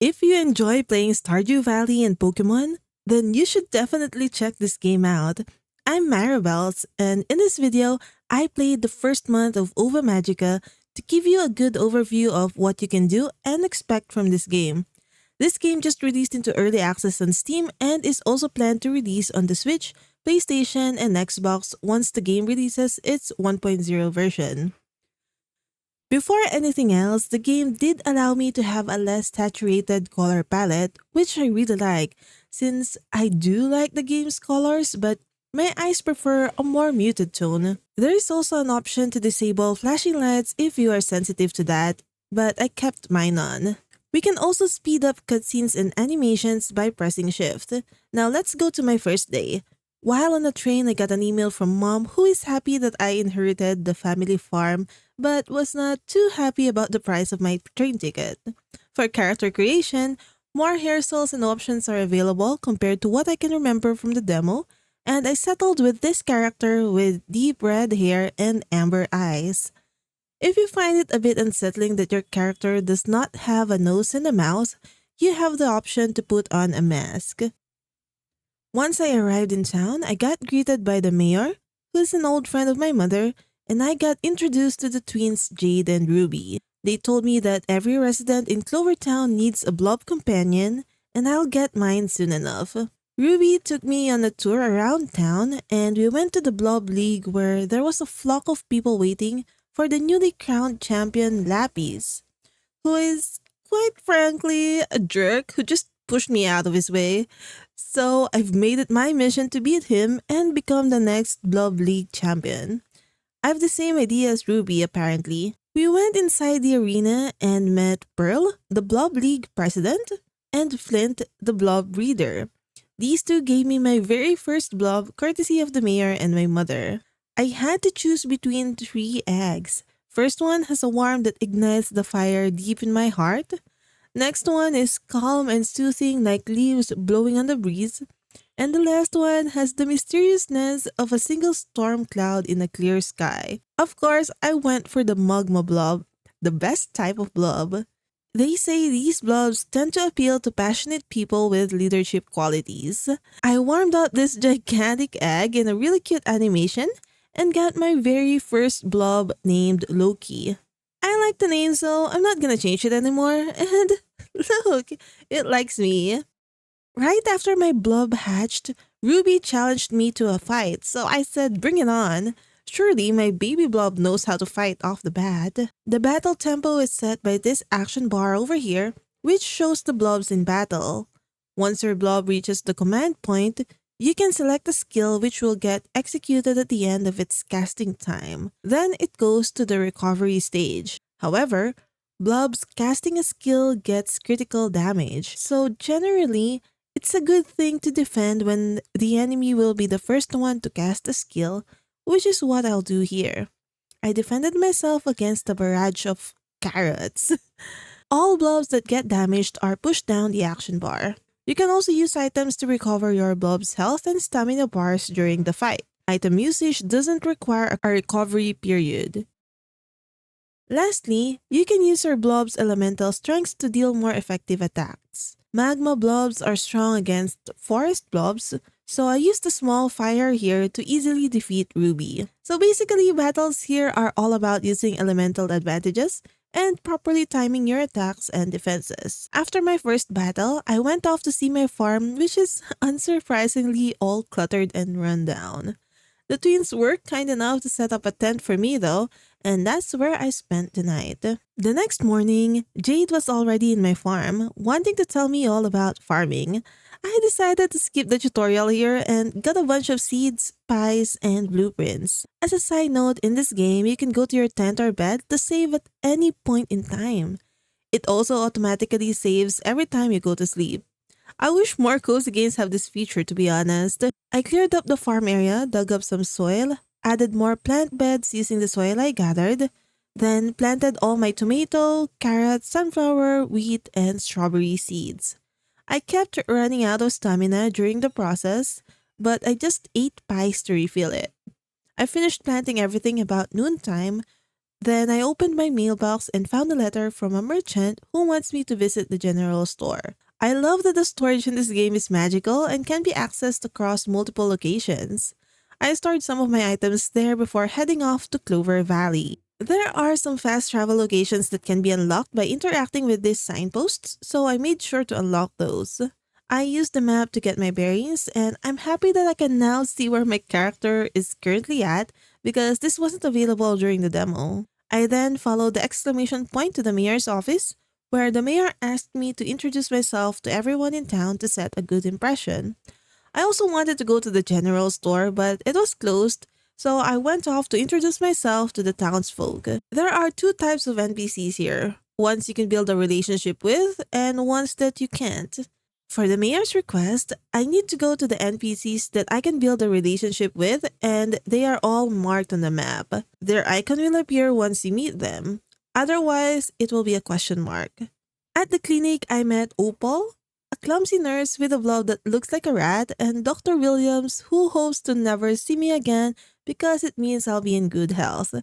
If you enjoy playing Stardew Valley and Pokemon, then you should definitely check this game out. I'm Myrabels, and in this video, I played the first month of Ova Magica to give you a good overview of what you can do and expect from this game. This game just released into early access on Steam and is also planned to release on the Switch, PlayStation, and Xbox once the game releases its 1.0 version. Before anything else, the game did allow me to have a less saturated color palette, which I really like, since I do like the game's colors, but my eyes prefer a more muted tone. There is also an option to disable flashing lights if you are sensitive to that, but I kept mine on. We can also speed up cutscenes and animations by pressing shift. Now let's go to my first day. While on the train, I got an email from mom who is happy that I inherited the family farm but was not too happy about the price of my train ticket. For character creation, more hairstyles and options are available compared to what I can remember from the demo, and I settled with this character with deep red hair and amber eyes. If you find it a bit unsettling that your character does not have a nose and a mouth, you have the option to put on a mask. Once I arrived in town, I got greeted by the mayor, who is an old friend of my mother, and I got introduced to the twins Jade and Ruby. They told me that every resident in Clovertown needs a blob companion, and I'll get mine soon enough. Ruby took me on a tour around town, and we went to the Blob League where there was a flock of people waiting for the newly crowned champion Lapis, who is, quite frankly, a jerk who just pushed me out of his way. So I've made it my mission to beat him and become the next Blob League champion. I have the same idea as Ruby, apparently. We went inside the arena and met Pearl, the Blob League president, and Flint, the Blob breeder. These two gave me my very first blob courtesy of the mayor and my mother. I had to choose between 3 eggs. First one has a warmth that ignites the fire deep in my heart. Next one is calm and soothing like leaves blowing on the breeze. And the last one has the mysteriousness of a single storm cloud in a clear sky. Of course, I went for the magma blob, the best type of blob. They say these blobs tend to appeal to passionate people with leadership qualities. I warmed up this gigantic egg in a really cute animation and got my very first blob named Loki. I like the name, so I'm not gonna change it anymore. And look, it likes me. Right after my blob hatched, Ruby challenged me to a fight, so I said bring it on. Surely my baby blob knows how to fight off the bat. The battle tempo is set by this action bar over here, which shows the blobs in battle. Once your blob reaches the command point, you can select a skill which will get executed at the end of its casting time. Then it goes to the recovery stage. However, blobs casting a skill gets critical damage, so generally, it's a good thing to defend when the enemy will be the first one to cast a skill, which is what I'll do here. I defended myself against a barrage of carrots. All blobs that get damaged are pushed down the action bar. You can also use items to recover your blob's health and stamina bars during the fight. Item usage doesn't require a recovery period. Lastly, you can use your blob's elemental strengths to deal more effective attacks. Magma blobs are strong against forest blobs, so I used a small fire here to easily defeat Ruby. So basically, battles here are all about using elemental advantages and properly timing your attacks and defenses. After my first battle, I went off to see my farm, which is unsurprisingly all cluttered and run down. The twins were kind enough to set up a tent for me though, and that's where I spent the night. The next morning, Jade was already in my farm, wanting to tell me all about farming. I decided to skip the tutorial here and got a bunch of seeds, pies, and blueprints. As a side note, in this game, you can go to your tent or bed to save at any point in time. It also automatically saves every time you go to sleep. I wish more cozy games have this feature, to be honest. I cleared up the farm area, dug up some soil, added more plant beds using the soil I gathered, then planted all my tomato, carrot, sunflower, wheat, and strawberry seeds. I kept running out of stamina during the process, but I just ate pies to refill it. I finished planting everything about noontime, Then I opened my mailbox and found a letter from a merchant who wants me to visit the general store. I love that the storage in this game is magical and can be accessed across multiple locations. I stored some of my items there before heading off to Clover Valley. There are some fast travel locations that can be unlocked by interacting with these signposts, so I made sure to unlock those. I used the map to get my bearings, and I'm happy that I can now see where my character is currently at because this wasn't available during the demo. I then followed the exclamation point to the mayor's office, where the mayor asked me to introduce myself to everyone in town to set a good impression. I also wanted to go to the general store, but it was closed, so I went off to introduce myself to the townsfolk. There are two types of NPCs here, ones you can build a relationship with, and ones that you can't. For the mayor's request, I need to go to the NPCs that I can build a relationship with, and they are all marked on the map. Their icon will appear once you meet them. Otherwise, it will be a question mark. At the clinic, I met Opal, a clumsy nurse with a blob that looks like a rat, and Dr. Williams, who hopes to never see me again because it means I'll be in good health.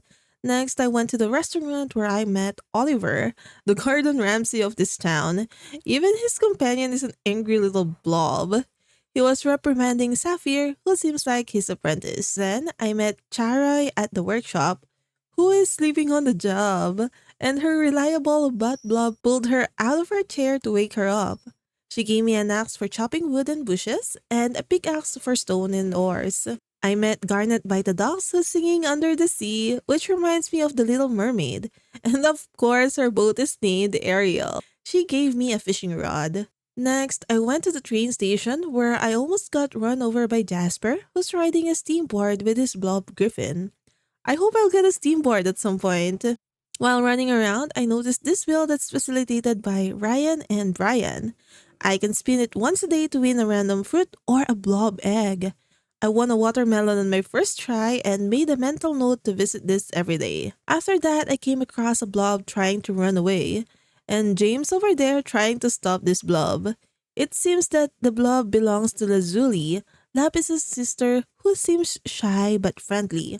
Next, I went to the restaurant where I met Oliver, the Gordon Ramsay of this town. Even his companion is an angry little blob. He was reprimanding Sapphire, who seems like his apprentice. Then I met Charai at the workshop, who is sleeping on the job, and her reliable butt blob pulled her out of her chair to wake her up. She gave me an axe for chopping wood and bushes, and a pickaxe for stone and ores. I met Garnet by the docks who's singing under the sea, which reminds me of the Little Mermaid. And of course, her boat is named Ariel. She gave me a fishing rod. Next, I went to the train station where I almost got run over by Jasper, who's riding a steamboard with his blob griffin. I hope I'll get a steamboard at some point. While running around, I noticed this wheel that's facilitated by Ryan and Brian. I can spin it once a day to win a random fruit or a blob egg. I won a watermelon on my first try and made a mental note to visit this every day. After that, I came across a blob trying to run away, and James over there trying to stop this blob. It seems that the blob belongs to Lazuli, Lapis's sister, who seems shy but friendly.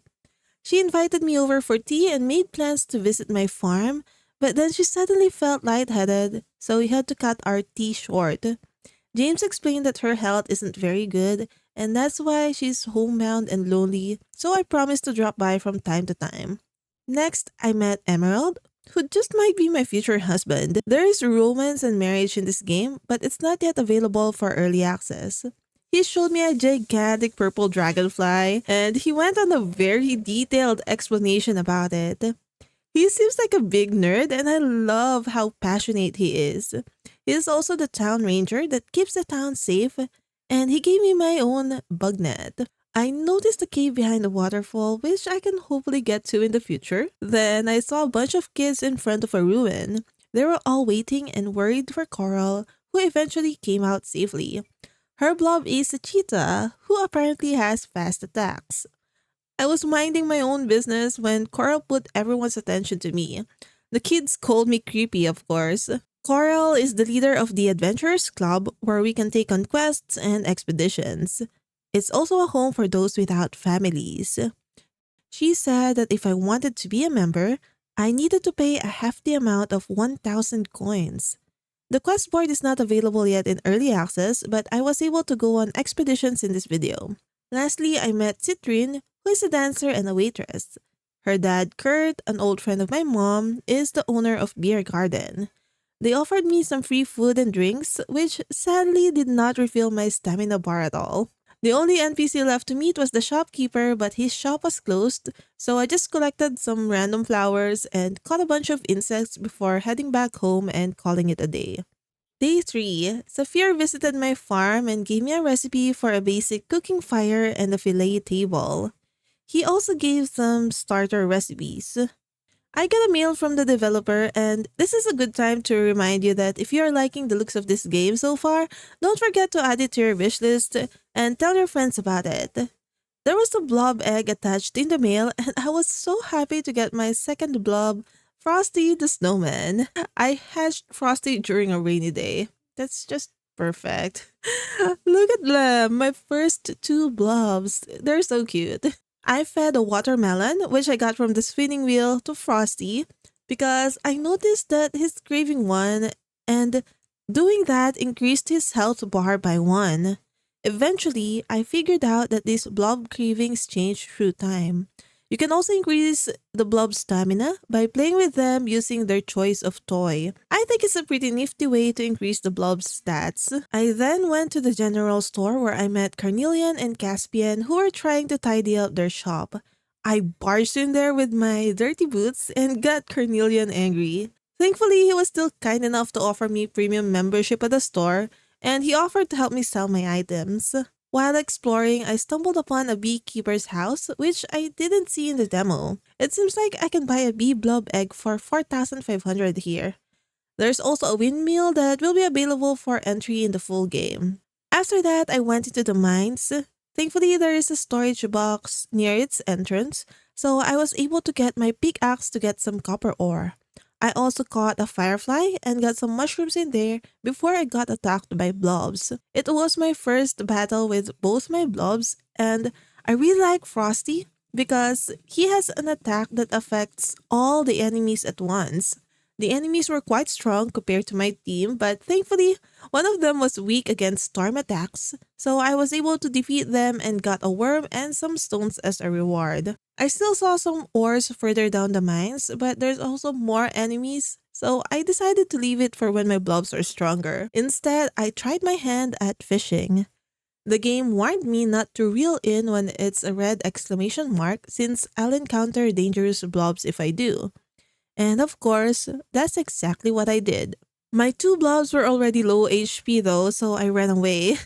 She invited me over for tea and made plans to visit my farm, but then she suddenly felt lightheaded, so we had to cut our tea short. James explained that her health isn't very good, and that's why she's homebound and lonely, so I promised to drop by from time to time. Next, I met Emerald, who just might be my future husband. There is romance and marriage in this game, but it's not yet available for early access. He showed me a gigantic purple dragonfly, and he went on a very detailed explanation about it. He seems like a big nerd, and I love how passionate he is. He is also the town ranger that keeps the town safe, and he gave me my own bug net. I noticed a cave behind the waterfall, which I can hopefully get to in the future. Then I saw a bunch of kids in front of a ruin. They were all waiting and worried for Coral, who eventually came out safely. Her blob is a cheetah, who apparently has fast attacks. I was minding my own business when Coral put everyone's attention to me. The kids called me creepy, of course. Coral is the leader of the Adventurers Club, where we can take on quests and expeditions. It's also a home for those without families. She said that if I wanted to be a member, I needed to pay a hefty amount of 1,000 coins. The quest board is not available yet in early access, but I was able to go on expeditions in this video. Lastly, I met Citrine, who is a dancer and a waitress. Her dad, Kurt, an old friend of my mom, is the owner of Beer Garden. They offered me some free food and drinks, which sadly did not refill my stamina bar at all. The only NPC left to meet was the shopkeeper, but his shop was closed, so I just collected some random flowers and caught a bunch of insects before heading back home and calling it a day. Day 3. Saphir visited my farm and gave me a recipe for a basic cooking fire and a fillet table. He also gave some starter recipes. I got a mail from the developer, and this is a good time to remind you that if you are liking the looks of this game so far, don't forget to add it to your wishlist and tell your friends about it. There was a blob egg attached in the mail, and I was so happy to get my second blob, Frosty the Snowman. I hatched Frosty during a rainy day. That's just perfect. Look at them, my first two blobs. They're so cute. I fed a watermelon, which I got from the spinning wheel, to Frosty because I noticed that he's craving one, and doing that increased his health bar by one. Eventually, I figured out that these blob cravings change through time. You can also increase the blob's stamina by playing with them using their choice of toy. I think it's a pretty nifty way to increase the blob's stats. I then went to the general store where I met Carnelian and Caspian who were trying to tidy up their shop. I barged in there with my dirty boots and got Carnelian angry. Thankfully, he was still kind enough to offer me premium membership at the store, and he offered to help me sell my items. While exploring, I stumbled upon a beekeeper's house, which I didn't see in the demo. It seems like I can buy a bee blob egg for 4,500 here. There's also a windmill that will be available for entry in the full game. After that, I went into the mines. Thankfully, there is a storage box near its entrance, so I was able to get my pickaxe to get some copper ore. I also caught a firefly and got some mushrooms in there before I got attacked by blobs. It was my first battle with both my blobs, and I really like Frosty because he has an attack that affects all the enemies at once. The enemies were quite strong compared to my team, but thankfully, one of them was weak against storm attacks, so I was able to defeat them and got a worm and some stones as a reward. I still saw some ores further down the mines, but there's also more enemies, so I decided to leave it for when my blobs are stronger. Instead, I tried my hand at fishing. The game warned me not to reel in when it's a red exclamation mark since I'll encounter dangerous blobs if I do. And of course, that's exactly what I did. My two blobs were already low HP though, so I ran away.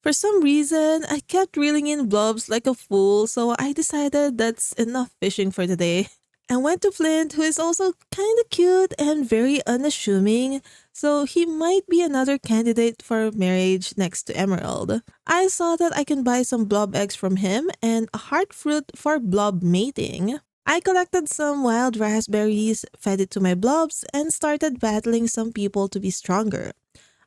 For some reason, I kept reeling in blobs like a fool, so I decided that's enough fishing for the day. I went to Flint, who is also kinda cute and very unassuming, so he might be another candidate for marriage next to Emerald. I saw that I can buy some blob eggs from him and a heart fruit for blob mating. I collected some wild raspberries, fed it to my blobs, and started battling some people to be stronger.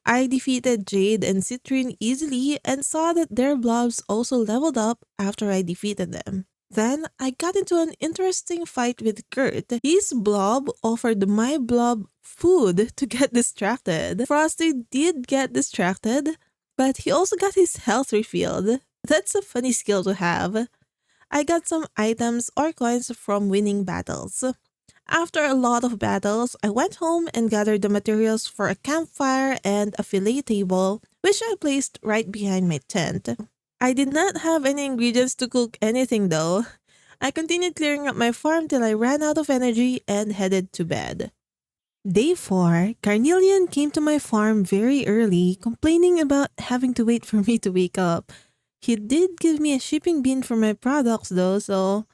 I defeated Jade and Citrine easily and saw that their blobs also leveled up after I defeated them. Then I got into an interesting fight with Kurt. His blob offered my blob food to get distracted. Frosty did get distracted, but he also got his health refilled. That's a funny skill to have. I got some items or coins from winning battles. After a lot of battles, I went home and gathered the materials for a campfire and a fillet table, which I placed right behind my tent. I did not have any ingredients to cook anything though. I continued clearing up my farm till I ran out of energy and headed to bed. Day 4, Carnelian came to my farm very early, complaining about having to wait for me to wake up. He did give me a shipping bin for my products though, so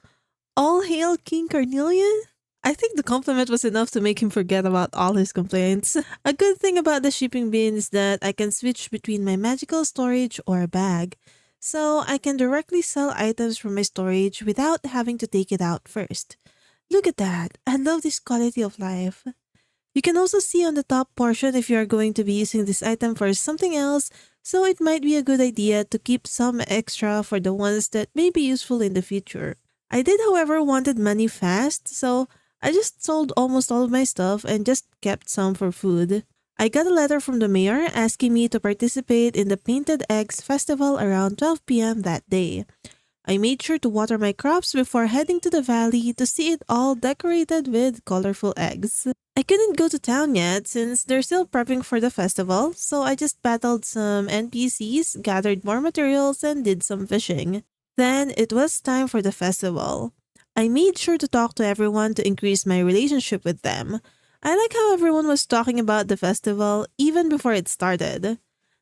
all hail King Carnelian? I think the compliment was enough to make him forget about all his complaints. A good thing about the shipping bin is that I can switch between my magical storage or a bag, so I can directly sell items from my storage without having to take it out first. Look at that. I love this quality of life. You can also see on the top portion if you are going to be using this item for something else, so it might be a good idea to keep some extra for the ones that may be useful in the future. I did, however, wanted money fast, so I just sold almost all of my stuff and just kept some for food. I got a letter from the mayor asking me to participate in the Painted Eggs Festival around 12 p.m. that day. I made sure to water my crops before heading to the valley to see it all decorated with colorful eggs. I couldn't go to town yet since they're still prepping for the festival, so I just battled some NPCs, gathered more materials, and did some fishing. Then it was time for the festival. I made sure to talk to everyone to increase my relationship with them. I like how everyone was talking about the festival even before it started.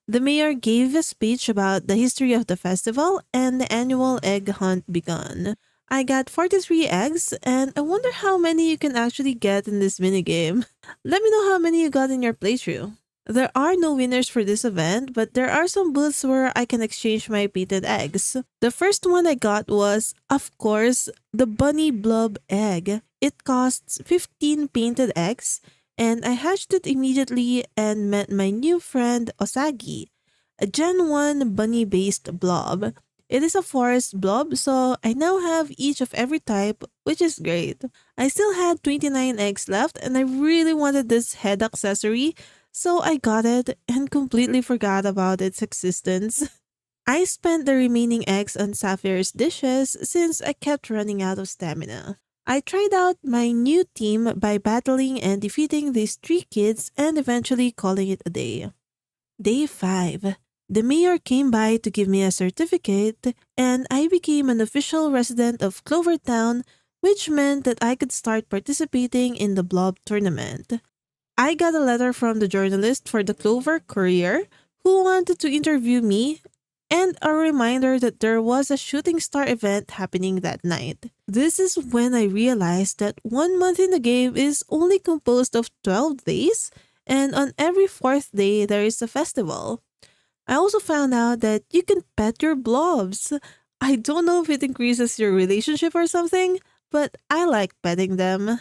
The mayor gave a speech about the history of the festival and the annual egg hunt begun. I got 43 eggs, and I wonder how many you can actually get in this minigame. Let me know how many you got in your playthrough. There are no winners for this event, but there are some booths where I can exchange my painted eggs. The first one I got was, of course, the bunny blob egg. It costs 15 painted eggs, and I hatched it immediately and met my new friend Osagi, a Gen 1 bunny-based blob. It is a forest blob, so I now have each of every type, which is great. I still had 29 eggs left and I really wanted this head accessory, so I got it and completely forgot about its existence. I spent the remaining eggs on Sapphire's dishes since I kept running out of stamina. I tried out my new team by battling and defeating these three kids and eventually calling it a day. Day 5. The mayor came by to give me a certificate, and I became an official resident of Clover Town, which meant that I could start participating in the Blob tournament. I got a letter from the journalist for the Clover Courier who wanted to interview me and a reminder that there was a shooting star event happening that night. This is when I realized that 1 month in the game is only composed of 12 days, and on every fourth day there is a festival. I also found out that you can pet your blobs. I don't know if it increases your relationship or something, but I like petting them.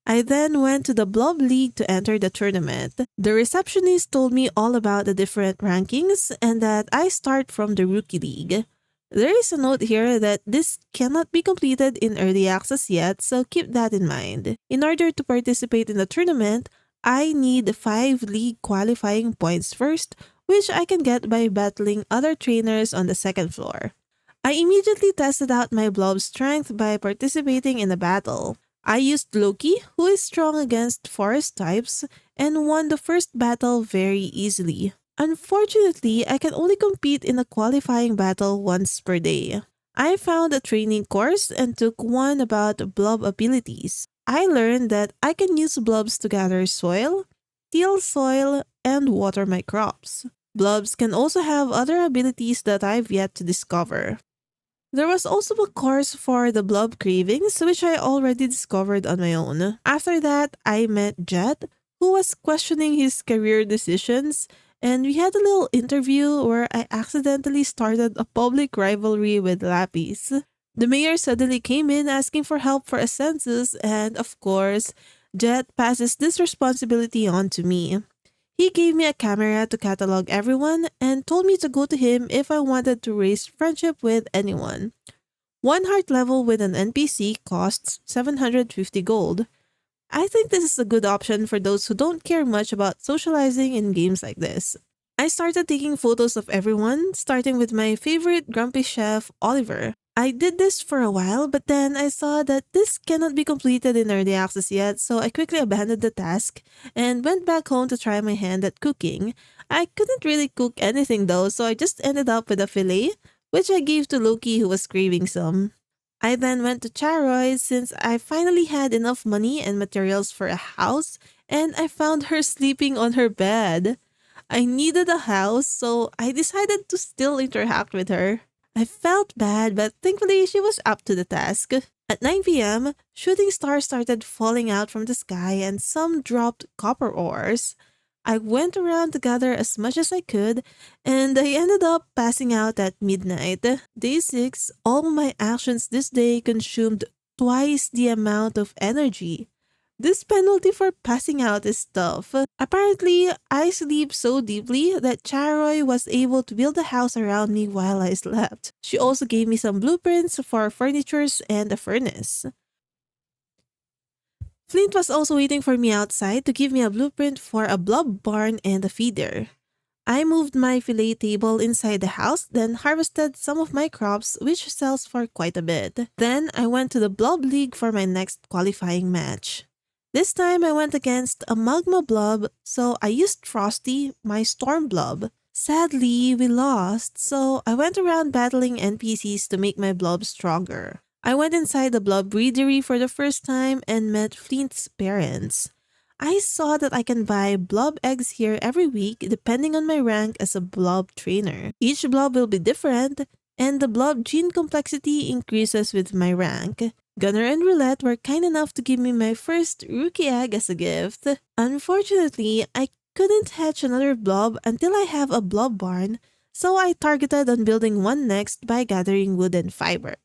I then went to the Blob League to enter the tournament. The receptionist told me all about the different rankings and that I start from the Rookie League. There is a note here that this cannot be completed in early access yet, so keep that in mind. In order to participate in the tournament, I need 5 league qualifying points first, which I can get by battling other trainers on the second floor. I immediately tested out my Blob's strength by participating in a battle. I used Loki, who is strong against forest types, and won the first battle very easily. Unfortunately, I can only compete in a qualifying battle once per day. I found a training course and took one about blob abilities. I learned that I can use blobs to gather soil, till soil, and water my crops. Blobs can also have other abilities that I've yet to discover. There was also a course for the blob cravings, which I already discovered on my own. After that, I met Jet, who was questioning his career decisions, and we had a little interview where I accidentally started a public rivalry with Lapis. The mayor suddenly came in asking for help for a census, and of course, Jet passes this responsibility on to me. He gave me a camera to catalog everyone and told me to go to him if I wanted to raise friendship with anyone. One heart level with an NPC costs 750 gold. I think this is a good option for those who don't care much about socializing in games like this. I started taking photos of everyone, starting with my favorite grumpy chef, Oliver. I did this for a while, but then I saw that this cannot be completed in early access yet, so I quickly abandoned the task and went back home to try my hand at cooking. I couldn't really cook anything though, so I just ended up with a fillet, which I gave to Loki who was craving some. I then went to Charoy since I finally had enough money and materials for a house, and I found her sleeping on her bed. I needed a house, so I decided to still interact with her. I felt bad, but thankfully she was up to the task. At 9 p.m., shooting stars started falling out from the sky and some dropped copper ores. I went around to gather as much as I could, and I ended up passing out at midnight. Day 6, all my actions this day consumed twice the amount of energy. This penalty for passing out is tough. Apparently, I sleep so deeply that Charoy was able to build a house around me while I slept. She also gave me some blueprints for furnitures and a furnace. Flint was also waiting for me outside to give me a blueprint for a blob barn and a feeder. I moved my fillet table inside the house, then harvested some of my crops, which sells for quite a bit. Then I went to the Blob League for my next qualifying match. This time I went against a magma blob, so I used Frosty, my storm blob. Sadly, we lost, so I went around battling NPCs to make my blob stronger. I went inside the blob breedery for the first time and met Flint's parents. I saw that I can buy blob eggs here every week depending on my rank as a blob trainer. Each blob will be different, and the blob gene complexity increases with my rank. Gunner and Roulette were kind enough to give me my first rookie egg as a gift. Unfortunately, I couldn't hatch another blob until I have a blob barn, so I targeted on building one next by gathering wood and fiber.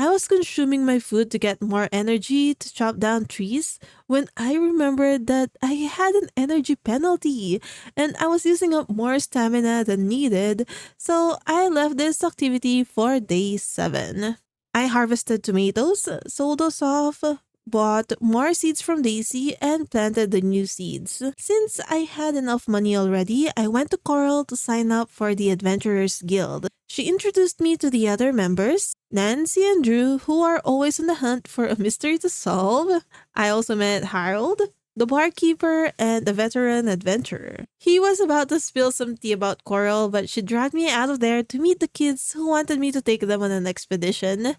I was consuming my food to get more energy to chop down trees when I remembered that I had an energy penalty and I was using up more stamina than needed, so I left this activity for day 7. I harvested tomatoes, sold those off, bought more seeds from Daisy, and planted the new seeds. Since I had enough money already, I went to Coral to sign up for the Adventurers Guild. She introduced me to the other members, Nancy and Drew, who are always on the hunt for a mystery to solve. I also met Harold, the barkeeper, and a veteran adventurer. He was about to spill some tea about Coral, but she dragged me out of there to meet the kids who wanted me to take them on an expedition.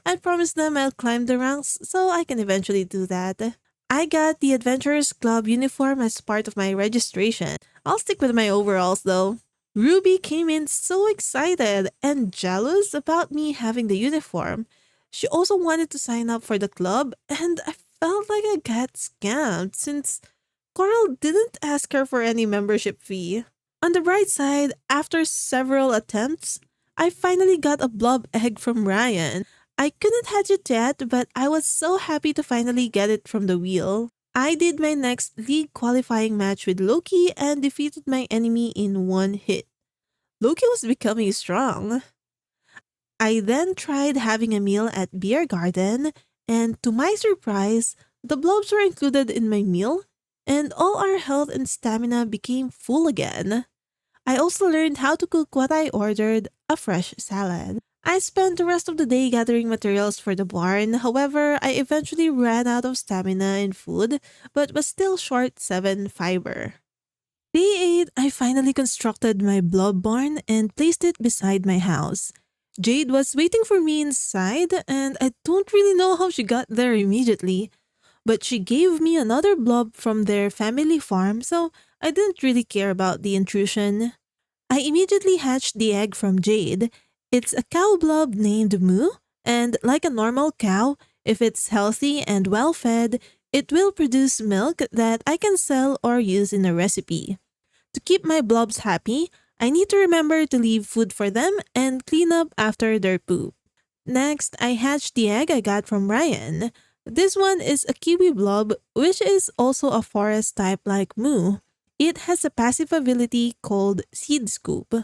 I promised them I'll climb the ranks so I can eventually do that. I got the Adventurers Club uniform as part of my registration. I'll stick with my overalls though. Ruby came in so excited and jealous about me having the uniform. She also wanted to sign up for the club, and I felt like I got scammed since Coral didn't ask her for any membership fee. On the bright side, after several attempts, I finally got a blob egg from Ryan. I couldn't hatch it yet, but I was so happy to finally get it from the wheel. I did my next league qualifying match with Loki and defeated my enemy in one hit. Loki was becoming strong. I then tried having a meal at Beer Garden, and to my surprise, the blobs were included in my meal, and all our health and stamina became full again. I also learned how to cook what I ordered, a fresh salad. I spent the rest of the day gathering materials for the barn. However, I eventually ran out of stamina and food, but was still short 7 fiber. Day 8, I finally constructed my blob barn and placed it beside my house. Jade was waiting for me inside, and I don't really know how she got there immediately. But she gave me another blob from their family farm, so I didn't really care about the intrusion. I immediately hatched the egg from Jade. It's a cow blob named Moo, and like a normal cow, if it's healthy and well fed, it will produce milk that I can sell or use in a recipe. To keep my blobs happy, I need to remember to leave food for them and clean up after their poop. Next, I hatched the egg I got from Ryan. This one is a kiwi blob, which is also a forest type like Moo. It has a passive ability called Seed Scoop.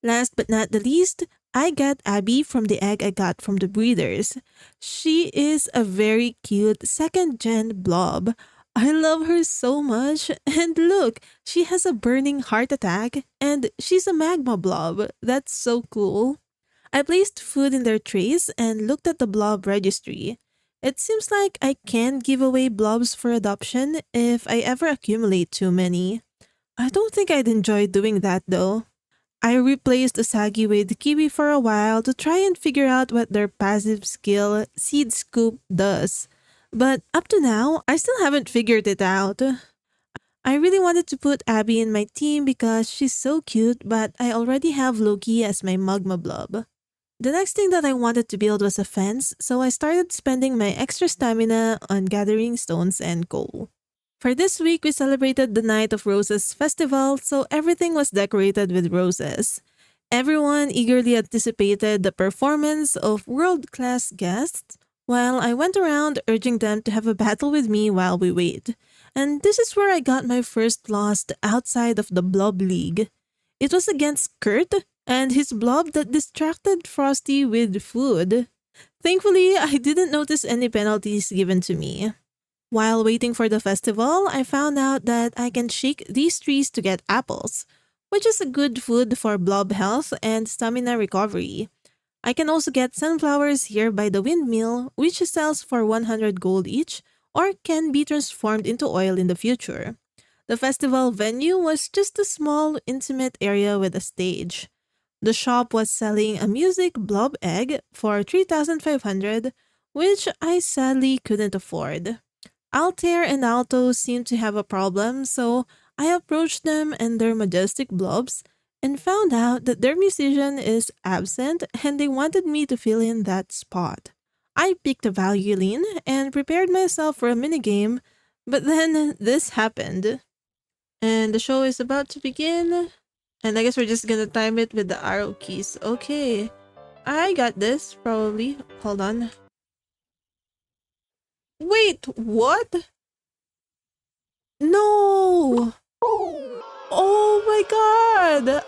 Last but not the least, I got Abby from the egg I got from the breeders. She is a very cute second-gen blob. I love her so much. And look, she has a burning heart attack and she's a magma blob. That's so cool. I placed food in their trays and looked at the blob registry. It seems like I can give away blobs for adoption if I ever accumulate too many. I don't think I'd enjoy doing that though. I replaced Usagi with Kiwi for a while to try and figure out what their passive skill, Seed Scoop, does. But up to now, I still haven't figured it out. I really wanted to put Abby in my team because she's so cute, but I already have Loki as my Magma Blob. The next thing that I wanted to build was a fence, so I started spending my extra stamina on gathering stones and coal. For this week, we celebrated the Night of Roses festival, so everything was decorated with roses. Everyone eagerly anticipated the performance of world-class guests, while I went around urging them to have a battle with me while we wait. And this is where I got my first loss outside of the Blob League. It was against Kurt and his blob that distracted Frosty with food. Thankfully, I didn't notice any penalties given to me. While waiting for the festival, I found out that I can shake these trees to get apples, which is a good food for blob health and stamina recovery. I can also get sunflowers here by the windmill, which sells for 100 gold each, or can be transformed into oil in the future. The festival venue was just a small, intimate area with a stage. The shop was selling a music blob egg for 3,500, which I sadly couldn't afford. Altair and Alto seemed to have a problem, so I approached them and their majestic blobs and found out that their musician is absent and they wanted me to fill in that spot. I picked a violin and prepared myself for a minigame, but then this happened. And the show is about to begin. And I guess we're just gonna time it with the arrow keys. Okay. I got this, probably. Hold on. Wait, what? No! Oh my god!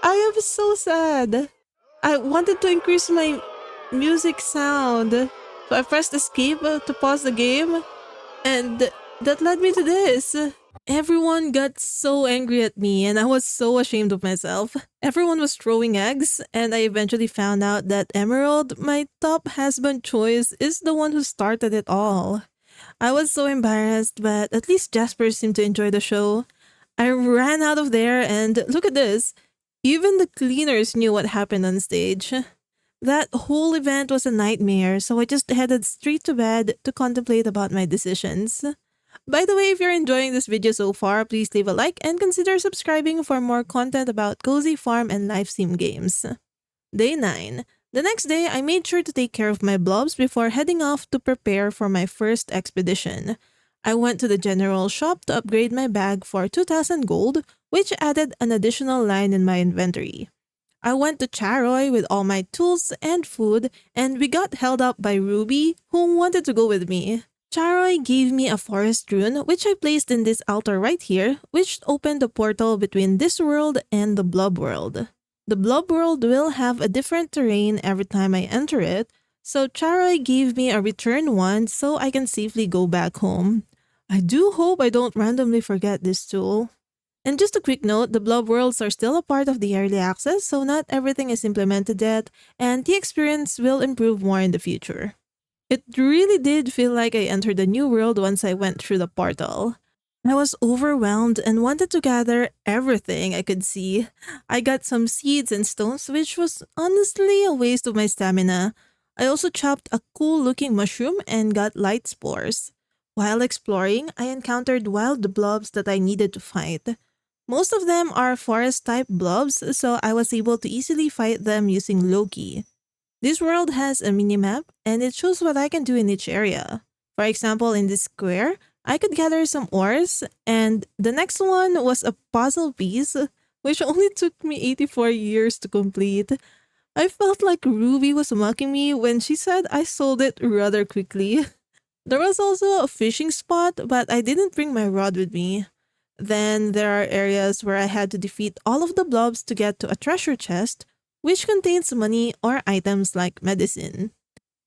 I am so sad. I wanted to increase my music sound. So I pressed escape to pause the game, and that led me to this. Everyone got so angry at me, and I was so ashamed of myself. Everyone was throwing eggs, and I eventually found out that Emerald, my top husband choice, is the one who started it all. I was so embarrassed, but at least Jasper seemed to enjoy the show. I ran out of there, and look at this. Even the cleaners knew what happened on stage. That whole event was a nightmare, so I just headed straight to bed to contemplate about my decisions. By the way, if you're enjoying this video so far, please leave a like and consider subscribing for more content about cozy farm and life sim games. Day 9. The next day, I made sure to take care of my blobs before heading off to prepare for my first expedition. I went to the general shop to upgrade my bag for 2,000 gold, which added an additional line in my inventory. I went to Charoy with all my tools and food, and we got held up by Ruby, who wanted to go with me. Charoy gave me a forest rune, which I placed in this altar right here, which opened the portal between this world and the Blob world. The Blob world will have a different terrain every time I enter it, so Charoy gave me a return one so I can safely go back home. I do hope I don't randomly forget this tool. And just a quick note, the Blob worlds are still a part of the early access, so not everything is implemented yet, and the experience will improve more in the future. It really did feel like I entered a new world once I went through the portal. I was overwhelmed and wanted to gather everything I could see. I got some seeds and stones, which was honestly a waste of my stamina. I also chopped a cool looking mushroom and got light spores. While exploring, I encountered wild blobs that I needed to fight. Most of them are forest type blobs, so I was able to easily fight them using Loki. This world has a minimap, and it shows what I can do in each area. For example, in this square, I could gather some ores, and the next one was a puzzle piece, which only took me 84 years to complete. I felt like Ruby was mocking me when she said I sold it rather quickly. There was also a fishing spot, but I didn't bring my rod with me. Then there are areas where I had to defeat all of the blobs to get to a treasure chest, which contains money or items like medicine.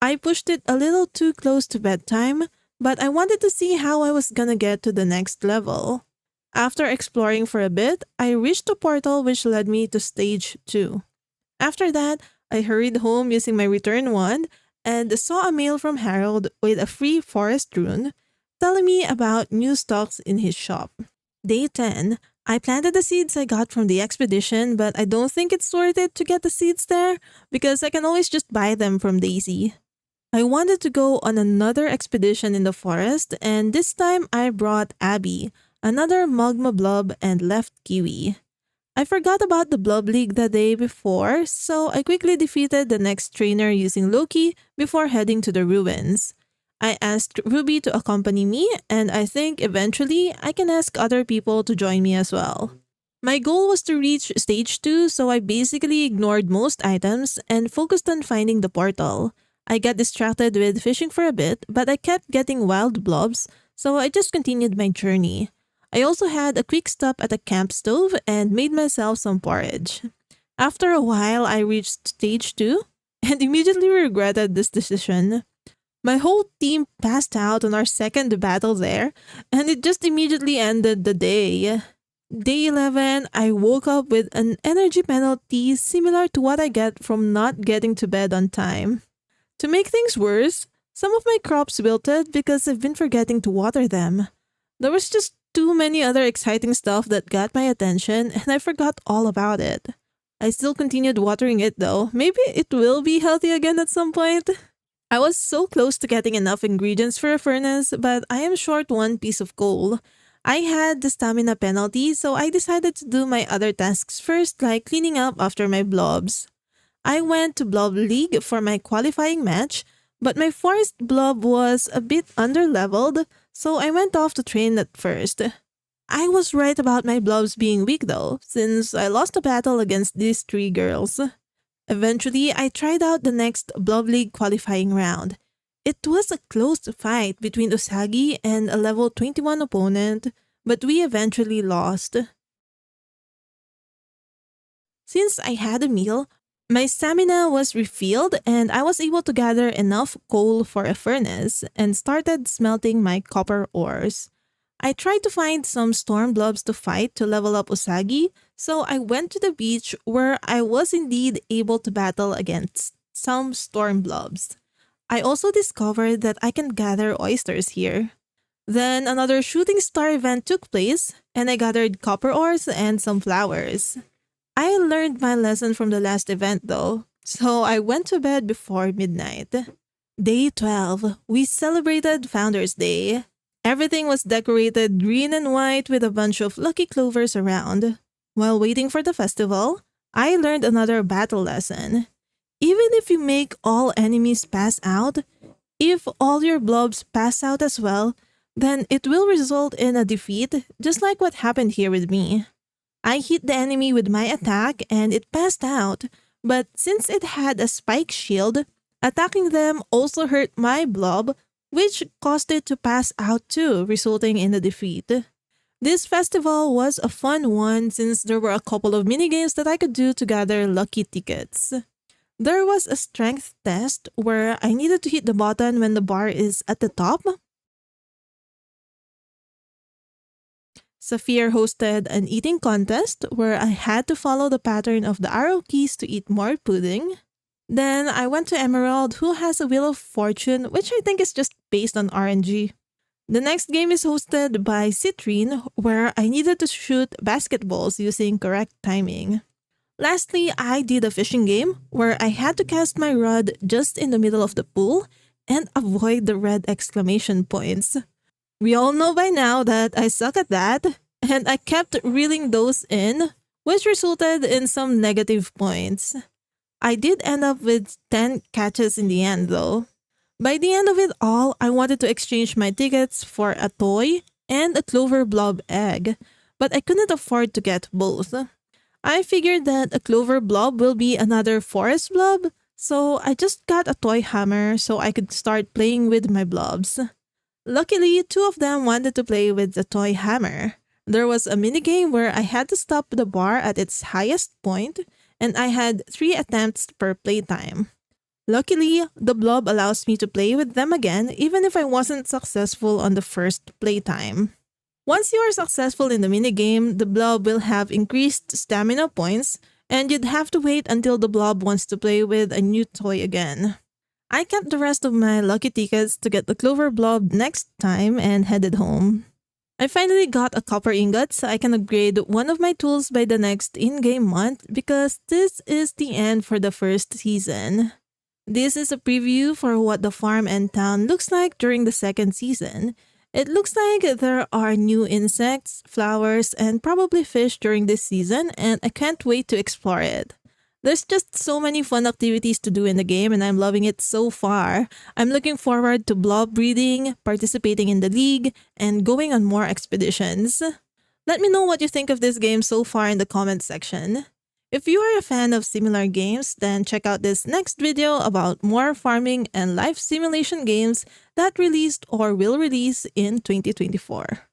I pushed it a little too close to bedtime, but I wanted to see how I was gonna get to the next level. After exploring for a bit, I reached a portal which led me to stage 2. After that, I hurried home using my return wand and saw a mail from Harold with a free forest rune telling me about new stocks in his shop. Day 10. I planted the seeds I got from the expedition, but I don't think it's worth it to get the seeds there because I can always just buy them from Daisy. I wanted to go on another expedition in the forest, and this time I brought Abby, another magma blob, and left Kiwi. I forgot about the Blob League the day before, so I quickly defeated the next trainer using Loki before heading to the ruins. I asked Ruby to accompany me, and I think eventually I can ask other people to join me as well. My goal was to reach stage 2, so I basically ignored most items and focused on finding the portal. I got distracted with fishing for a bit, but I kept getting wild blobs, so I just continued my journey. I also had a quick stop at a camp stove and made myself some porridge. After a while, I reached stage 2 and immediately regretted this decision. My whole team passed out on our second battle there, and it just immediately ended the day. Day 11, I woke up with an energy penalty similar to what I get from not getting to bed on time. To make things worse, some of my crops wilted because I've been forgetting to water them. There was just too many other exciting stuff that got my attention, and I forgot all about it. I still continued watering it though. Maybe it will be healthy again at some point. I was so close to getting enough ingredients for a furnace, but I am short one piece of coal. I had the stamina penalty, so I decided to do my other tasks first, like cleaning up after my blobs. I went to Blob League for my qualifying match, but my forest blob was a bit underleveled, so I went off to train at first. I was right about my blobs being weak though, since I lost a battle against these 3 girls. Eventually, I tried out the next Blob League qualifying round. It was a close fight between Usagi and a level 21 opponent, but we eventually lost. Since I had a meal, my stamina was refilled and I was able to gather enough coal for a furnace and started smelting my copper ores. I tried to find some storm blobs to fight to level up Usagi, so I went to the beach where I was indeed able to battle against some storm blobs. I also discovered that I can gather oysters here. Then another shooting star event took place, and I gathered copper ores and some flowers. I learned my lesson from the last event though, so I went to bed before midnight. Day 12, we celebrated Founders Day. Everything was decorated green and white with a bunch of lucky clovers around. While waiting for the festival, I learned another battle lesson. Even if you make all enemies pass out, if all your blobs pass out as well, then it will result in a defeat, just like what happened here with me. I hit the enemy with my attack and it passed out, but since it had a spike shield, attacking them also hurt my blob, which caused it to pass out too, resulting in a defeat. This festival was a fun one since there were a couple of minigames that I could do to gather lucky tickets. There was a strength test where I needed to hit the button when the bar is at the top. Saphir hosted an eating contest where I had to follow the pattern of the arrow keys to eat more pudding. Then I went to Emerald, who has a Wheel of Fortune, which I think is just based on RNG. The next game is hosted by Citrine, where I needed to shoot basketballs using correct timing. Lastly, I did a fishing game where I had to cast my rod just in the middle of the pool and avoid the red exclamation points. We all know by now that I suck at that, and I kept reeling those in, which resulted in some negative points. I did end up with 10 catches in the end though. By the end of it all, I wanted to exchange my tickets for a toy and a clover blob egg, but I couldn't afford to get both. I figured that a clover blob will be another forest blob, so I just got a toy hammer so I could start playing with my blobs. Luckily, two of them wanted to play with the toy hammer. There was a minigame where I had to stop the bar at its highest point, and I had 3 attempts per playtime. Luckily, the blob allows me to play with them again even if I wasn't successful on the first playtime. Once you are successful in the minigame, the blob will have increased stamina points, and you'd have to wait until the blob wants to play with a new toy again. I kept the rest of my lucky tickets to get the clover blob next time and headed home. I finally got a copper ingot so I can upgrade one of my tools by the next in-game month because this is the end for the first season. This is a preview for what the farm and town looks like during the second season. It looks like there are new insects, flowers, and probably fish during this season, and I can't wait to explore it. There's just so many fun activities to do in the game and I'm loving it so far. I'm looking forward to blob breeding, participating in the league, and going on more expeditions. Let me know what you think of this game so far in the comment section. If you are a fan of similar games, then check out this next video about more farming and life simulation games that released or will release in 2024.